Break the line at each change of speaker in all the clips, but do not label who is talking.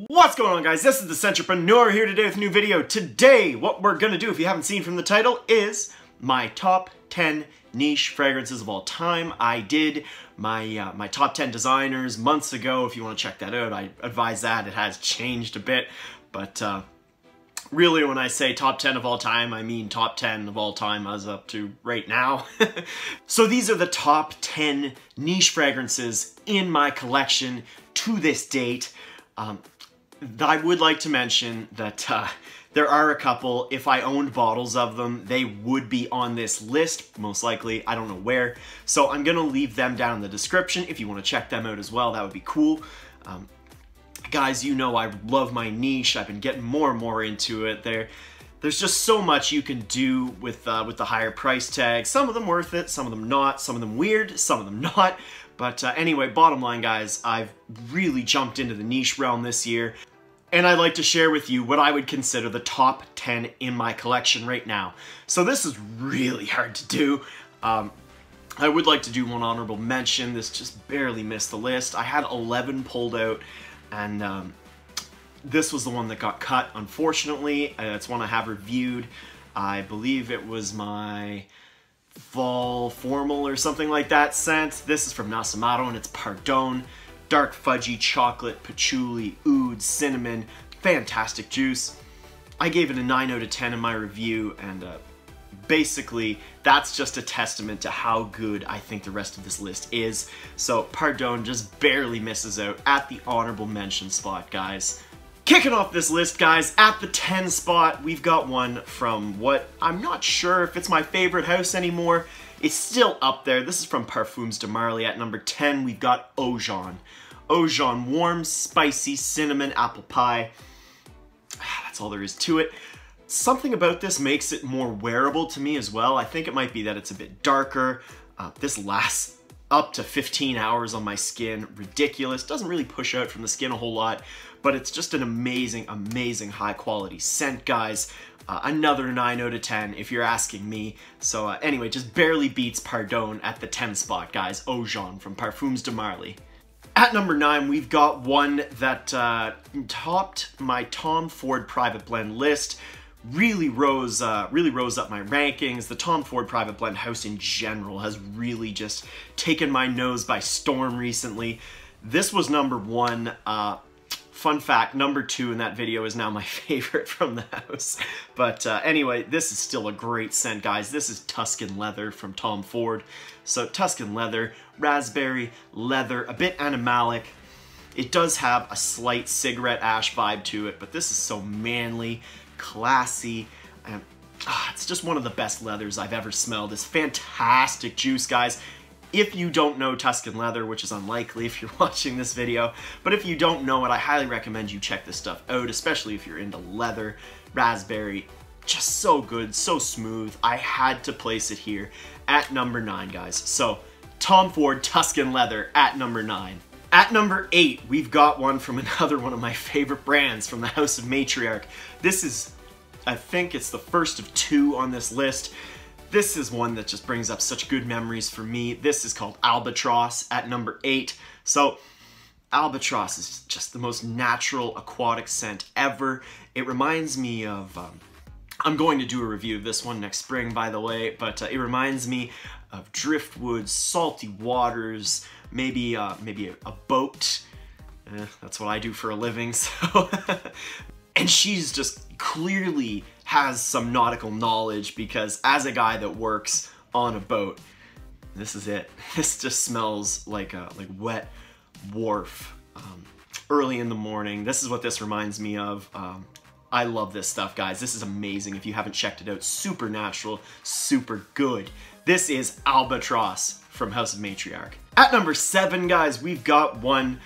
What's going on, guys? This is the Centropreneur here today with a new video. Today, what we're gonna do, if you haven't seen from the title, is my top 10 niche fragrances of all time. I did my top 10 designers months ago. If you want to check that out, I advise that. It has changed a bit, but really when I say top 10 of all time, I mean top 10 of all time as up to right now. So these are the top 10 niche fragrances in my collection to this date. I would like to mention that there are a couple, if I owned bottles of them, they would be on this list, most likely, I don't know where. So I'm gonna leave them down in the description if you wanna check them out as well, that would be cool. Guys, you know I love my niche, I've been getting more and more into it. There's just so much you can do with the higher price tag. Some of them worth it, some of them not, some of them weird, some of them not. But anyway, bottom line, guys, I've really jumped into the niche realm this year, and I'd like to share with you what I would consider the top 10 in my collection right now. So this is really hard to do. I would like to do one honorable mention. This just barely missed the list. I had 11 pulled out, and this was the one that got cut, unfortunately. It's one I have reviewed. I believe it was my fall formal or something like that scent. This is from Nasamato and it's Pardon. Dark fudgy chocolate, patchouli, oud, cinnamon, fantastic juice. I gave it a 9 out of 10 in my review, and basically that's just a testament to how good I think the rest of this list is. So Pardon just barely misses out at the honorable mention spot, guys. Kicking off this list, guys, at the 10 spot, we've got one from what I'm not sure if it's my favorite house anymore. It's still up there. This is from Parfums de Marly. At number 10, we've got Eau Jaune. Eau Jaune, warm, spicy, cinnamon, apple pie. That's all there is to it. Something about this makes it more wearable to me as well. I think it might be that it's a bit darker. This lasts up to 15 hours on my skin. Ridiculous. Doesn't really push out from the skin a whole lot, but it's just an amazing, amazing high quality scent, guys. Another 9 out of 10 if you're asking me. So anyway, just barely beats Pardon at the 10 spot, guys. Eau Jaune from Parfums de Marly. At number 9, we've got one that topped my Tom Ford Private Blend list. Really rose up my rankings. The Tom Ford Private Blend house in general has really just taken my nose by storm recently. This was number 1. Fun fact, number 2 in that video is now my favorite from the house. But anyway, this is still a great scent, guys. This is Tuscan Leather from Tom Ford. So Tuscan Leather, raspberry, leather, a bit animalic. It does have a slight cigarette ash vibe to it, but this is so manly, classy, and it's just one of the best leathers I've ever smelled. It's fantastic juice, guys. If you don't know Tuscan Leather, which is unlikely if you're watching this video, but if you don't know it, I highly recommend you check this stuff out, especially if you're into leather, raspberry. Just so good, so smooth. I had to place it here at number 9, guys. So Tom Ford Tuscan Leather at number 9. At number 8, we've got one from another one of my favorite brands from the House of Matriarch. This is, I think it's the first of 2 on this list. This is one that just brings up such good memories for me. This is called Albatross at number 8. So Albatross is just the most natural aquatic scent ever. It reminds me of, I'm going to do a review of this one next spring, by the way, but it reminds me of driftwoods, salty waters, maybe a boat. That's what I do for a living, so. And she's just clearly has some nautical knowledge, because as a guy that works on a boat, this is it. This just smells like a wet wharf early in the morning. This is what this reminds me of. I love this stuff, guys. This is amazing. If you haven't checked it out, super natural, super good. This is Albatross from House of Matriarch. At number 7, guys, we've got one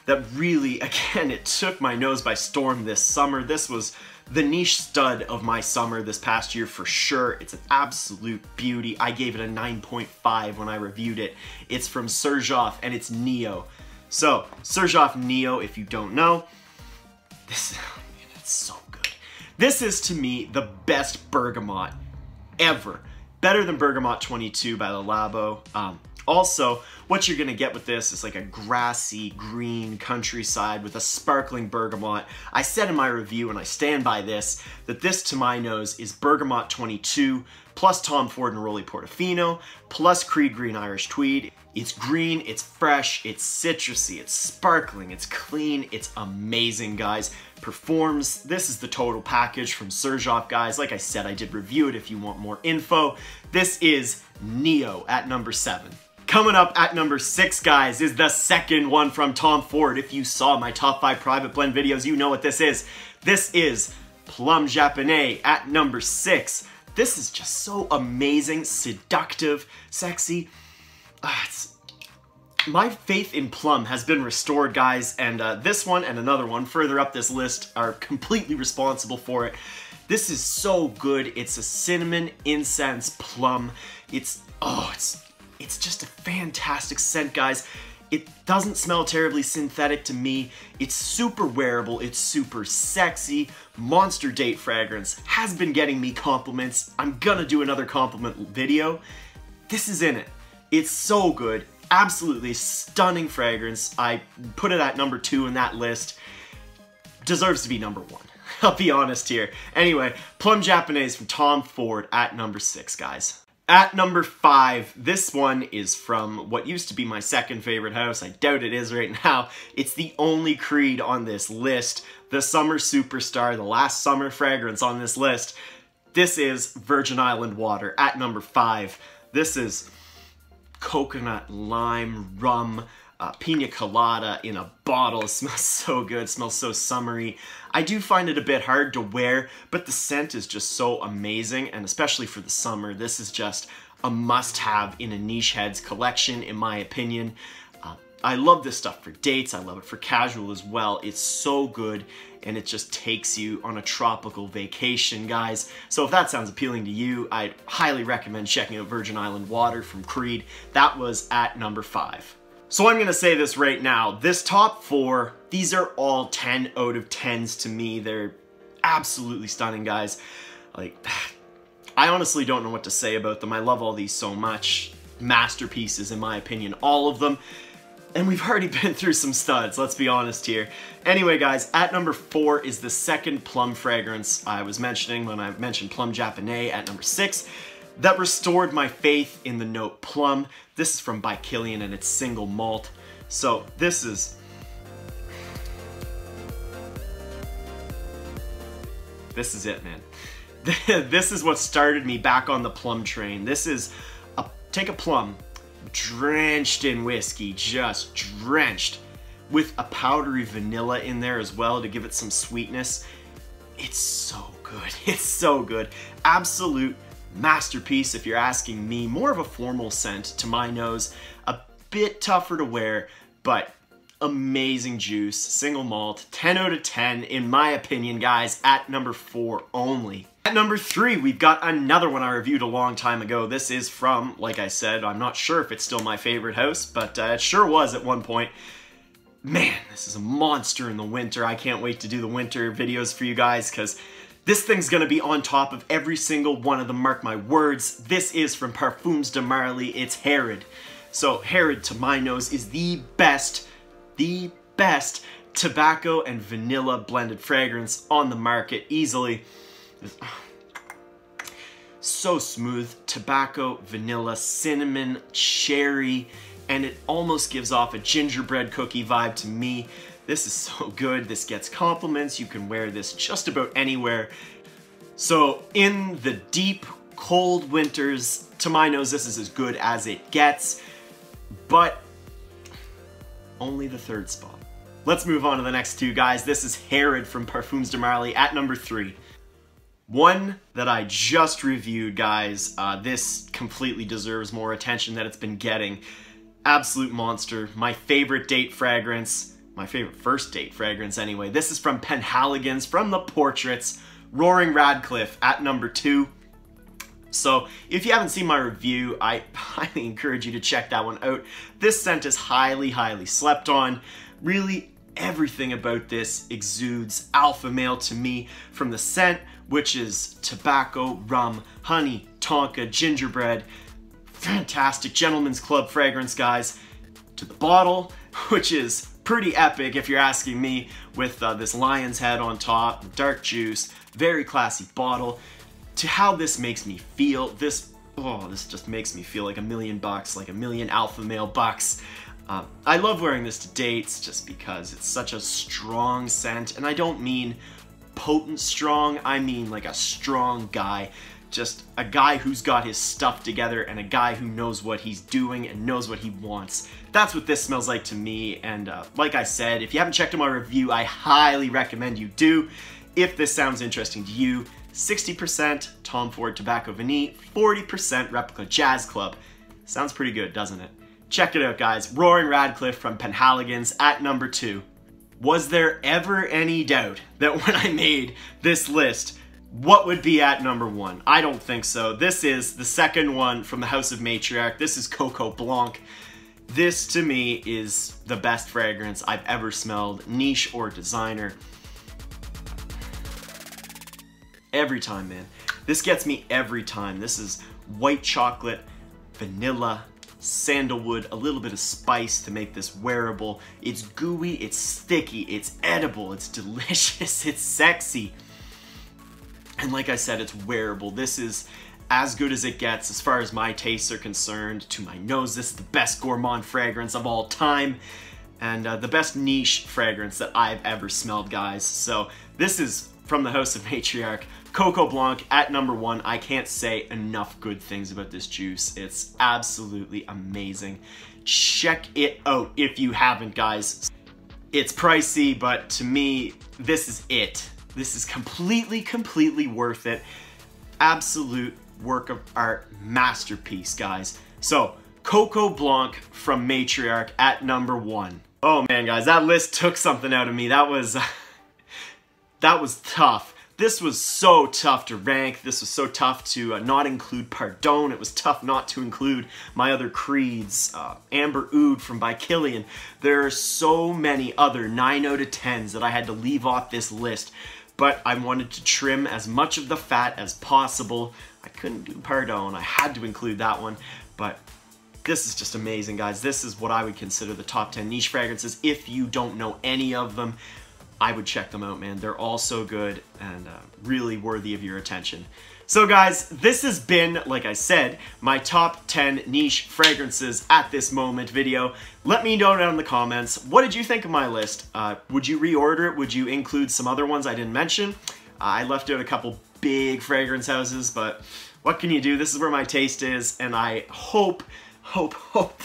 that really, again, it took my nose by storm this summer. This was the niche stud of my summer this past year for sure. It's an absolute beauty. I gave it a 9.5 when I reviewed it. It's from Xerjoff and it's Neo. So, Xerjoff Neo, if you don't know, it's so good. This is, to me, the best bergamot ever. Better than Bergamot 22 by Le Labo. Also, what you're gonna get with this is like a grassy, green countryside with a sparkling bergamot. I said in my review, and I stand by this, that this, to my nose, is Bergamot 22, plus Tom Ford Neroli Portofino, plus Creed Green Irish Tweed. It's green, it's fresh, it's citrusy, it's sparkling, it's clean, it's amazing, guys. Performs. This is the total package from Xerjoff, guys. Like I said, I did review it if you want more info. This is Neo at number 7. Coming up at number 6, guys, is the second one from Tom Ford. If you saw my top 5 private blend videos, you know what this is. This is Plum Japonais at number 6. This is just so amazing, seductive, sexy. My faith in plum has been restored, guys, and this one and another one further up this list are completely responsible for it. This is so good. It's a cinnamon incense plum. It's just a fantastic scent, guys. It doesn't smell terribly synthetic to me. It's super wearable. It's super sexy. Monster date fragrance. Has been getting me compliments. I'm gonna do another compliment video. This is in it. It's so good. Absolutely stunning fragrance. I put it at number 2 in that list. Deserves to be number 1. I'll be honest here. Anyway, Plum Japonais from Tom Ford at number 6, guys. At number 5, this one is from what used to be my second favorite house. I doubt it is right now. It's the only Creed on this list. The summer superstar, the last summer fragrance on this list. This is Virgin Island Water at number 5. This is coconut, lime, rum, pina colada in a bottle. It smells so good, it smells so summery. I do find it a bit hard to wear, but the scent is just so amazing, and especially for the summer, this is just a must-have in a niche heads collection, in my opinion. I love this stuff for dates, I love it for casual as well. It's so good, and it just takes you on a tropical vacation, guys. So if that sounds appealing to you, I'd highly recommend checking out Virgin Island Water from Creed. That was at number 5. So I'm gonna say this right now, this top 4, these are all 10 out of 10s to me. They're absolutely stunning, guys. Like, I honestly don't know what to say about them. I love all these so much. Masterpieces, in my opinion, all of them. And we've already been through some studs, let's be honest here. Anyway, guys, at number 4 is the second plum fragrance I was mentioning when I mentioned Plum Japonais at number 6. That restored my faith in the note plum. This is from by Kilian and it's single malt. So this is it, man. This is what started me back on the plum train. This is take a plum, drenched in whiskey, just drenched, with a powdery vanilla in there as well to give it some sweetness. It's so good. It's so good. Absolute masterpiece if you're asking me. More of a formal scent to my nose. A bit tougher to wear, but amazing juice. Single malt. 10 out of 10 in my opinion, guys, at number 4 only. At number 3, we've got another one I reviewed a long time ago. This is from, like I said, I'm not sure if it's still my favorite house, but it sure was at one point. Man, this is a monster in the winter. I can't wait to do the winter videos for you guys, because this thing's gonna be on top of every single one of them, mark my words. This is from Parfums de Marly, it's Herod. So Herod, to my nose, is the best tobacco and vanilla blended fragrance on the market, easily. So smooth, tobacco, vanilla, cinnamon, cherry, and it almost gives off a gingerbread cookie vibe to me. This is so good. This gets compliments. You can wear this just about anywhere. So in the deep, cold winters, to my nose, this is as good as it gets, but only the 3rd spot. Let's move on to the next 2, guys. This is Herod from Parfums de Marly at number 3. One that I just reviewed, guys. This completely deserves more attention than it's been getting. Absolute monster. My favorite date fragrance. My favorite first date fragrance, anyway. This is from Penhaligon's, from the Portraits, Roaring Radcliffe at number 2. So if you haven't seen my review, I highly encourage you to check that one out. This scent is highly, highly slept on. Really, everything about this exudes alpha male to me, from the scent, which is tobacco, rum, honey, tonka, gingerbread, fantastic gentleman's club fragrance, guys, to the bottle, which is pretty epic if you're asking me, with this lion's head on top, dark juice, very classy bottle, to how this makes me feel. This just makes me feel like $1 million, like $1 million alpha male bucks. I love wearing this to dates just because it's such a strong scent, and I don't mean potent strong, I mean like a strong guy. Just a guy who's got his stuff together and a guy who knows what he's doing and knows what he wants. That's what this smells like to me, and like I said, if you haven't checked out my review, I highly recommend you do. If this sounds interesting to you, 60% Tom Ford Tobacco Vanille, 40% Replica Jazz Club. Sounds pretty good, doesn't it? Check it out, guys. Roaring Radcliffe from Penhaligon's at number 2. Was there ever any doubt that when I made this list, what would be at number 1? I don't think so. This is the second one from the House of Matriarch. This is Coco Blanc. This, to me, is the best fragrance I've ever smelled, niche or designer. Every time, man. This gets me every time. This is white chocolate, vanilla, sandalwood, a little bit of spice to make this wearable. It's gooey, it's sticky, it's edible, it's delicious, it's sexy. And like I said, it's wearable. This is as good as it gets as far as my tastes are concerned. To my nose, this is the best gourmand fragrance of all time, and the best niche fragrance that I've ever smelled, guys. So this is from the House of Matriarch, Coco Blanc at number 1. I can't say enough good things about this juice. It's absolutely amazing. Check it out if you haven't, guys. It's pricey, but to me, this is it. This is completely worth it. Absolute work of art, masterpiece, guys. So, Coco Blanc from Matriarch at number 1. Oh man, guys, that list took something out of me. That was tough. This was so tough to rank. This was so tough to not include Pardon. It was tough not to include my other creeds. Amber Oud from by Kilian. There are so many other 9 out of 10s that I had to leave off this list, but I wanted to trim as much of the fat as possible. I couldn't do Pardon. I had to include that one, but this is just amazing, guys. This is what I would consider the top 10 niche fragrances. If you don't know any of them, I would check them out, man. They're all so good and really worthy of your attention. So guys, this has been, like I said, my top 10 niche fragrances at this moment video. Let me know down in the comments, what did you think of my list? Would you reorder it? Would you include some other ones I didn't mention? I left out a couple big fragrance houses, but what can you do? This is where my taste is, and I hope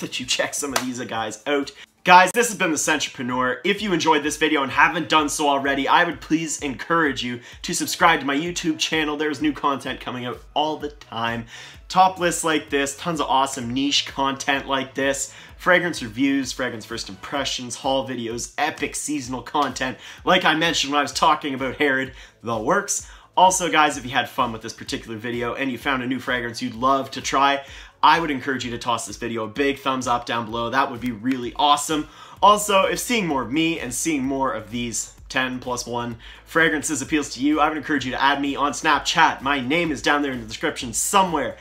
that you check some of these guys out. Guys, this has been The Centerpreneur. If you enjoyed this video and haven't done so already, I would please encourage you to subscribe to my YouTube channel. There's new content coming out all the time. Top lists like this, tons of awesome niche content like this, fragrance reviews, fragrance first impressions, haul videos, epic seasonal content, like I mentioned when I was talking about Herod, the works. Also, guys, if you had fun with this particular video and you found a new fragrance you'd love to try, I would encourage you to toss this video a big thumbs up down below. That would be really awesome. Also, if seeing more of me and seeing more of these 10+1 fragrances appeals to you, I would encourage you to add me on Snapchat. My name is down there in the description somewhere.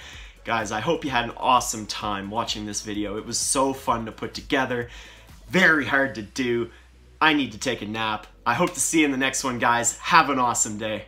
Guys, I hope you had an awesome time watching this video. It was so fun to put together. Very hard to do. I need to take a nap. I hope to see you in the next one, guys. Have an awesome day.